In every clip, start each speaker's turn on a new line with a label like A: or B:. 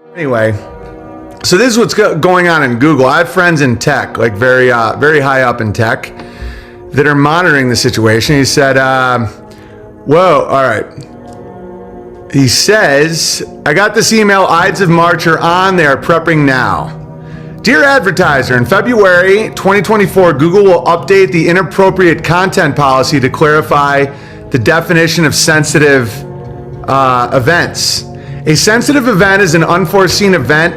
A: Anyway, so this is what's going on in Google. I have friends in tech, like very high up in tech, that are monitoring the situation. He said, whoa, all right. He says, I got this email, Ides of March are on, they are prepping now. Dear advertiser, in February 2024, Google will update the inappropriate content policy to clarify the definition of sensitive events. A sensitive event is an unforeseen event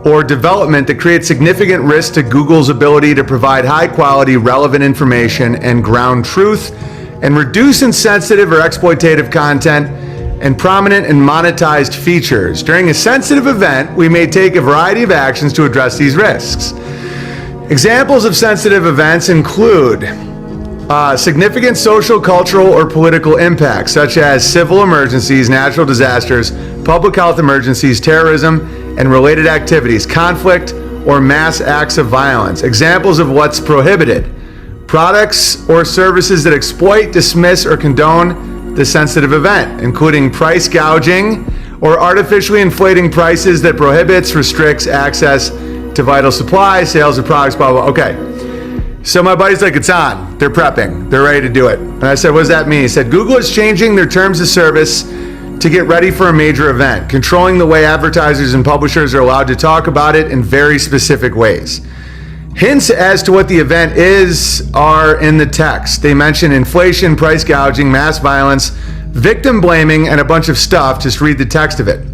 A: or development that creates significant risk to Google's ability to provide high-quality, relevant information and ground truth, and reduce insensitive or exploitative content and prominent and monetized features. During a sensitive event, we may take a variety of actions to address these risks. Examples of sensitive events include significant social, cultural, or political impacts, such as civil emergencies, natural disasters, public health emergencies, terrorism, and related activities, conflict, or mass acts of violence. Examples of what's prohibited: products or services that exploit, dismiss, or condone the sensitive event, including price gouging or artificially inflating prices that prohibits, restricts access to vital supplies, sales of products, blah, blah. Okay. So my buddy's like, it's on. They're prepping. They're ready to do it. And I said, what does that mean? He said, Google is changing their terms of service to get ready for a major event, controlling the way advertisers and publishers are allowed to talk about it in very specific ways. Hints as to what the event is are in the text. They mention inflation, price gouging, mass violence, victim blaming, and a bunch of stuff. Just read the text of it.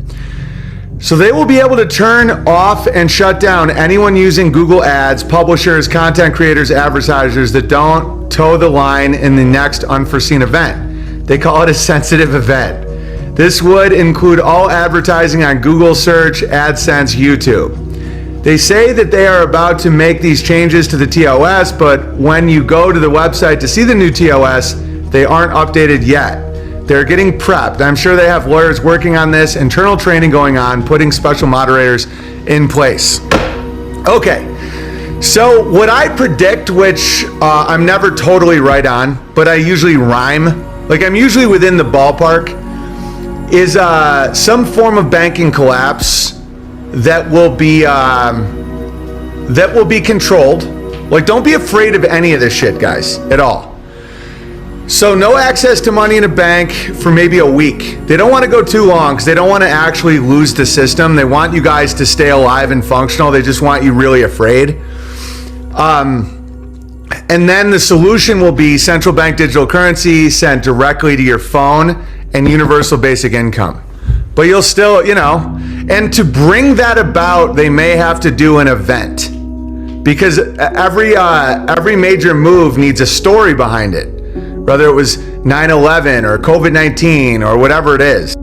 A: So they will be able to turn off and shut down anyone using Google Ads, publishers, content creators, advertisers that don't toe the line in the next unforeseen event. They call it a sensitive event. This would include all advertising on Google Search, AdSense, YouTube. They say that they are about to make these changes to the TOS, but when you go to the website to see the new TOS, they aren't updated yet. They're getting prepped. I'm sure they have lawyers working on this, internal training going on, putting special moderators in place. Okay, so what I predict, which I'm never totally right on, but I usually rhyme, like I'm usually within the ballpark, is some form of banking collapse that will be controlled. Like, don't be afraid of any of this shit, guys, at all. So no access to money in a bank for maybe a week. They don't want to go too long because they don't want to actually lose the system. They want you guys to stay alive and functional. They just want you really afraid. And then the solution will be central bank digital currency sent directly to your phone and universal basic income. But you'll still, and to bring that about, they may have to do an event, because every major move needs a story behind it, whether it was 9/11 or COVID-19 or whatever it is.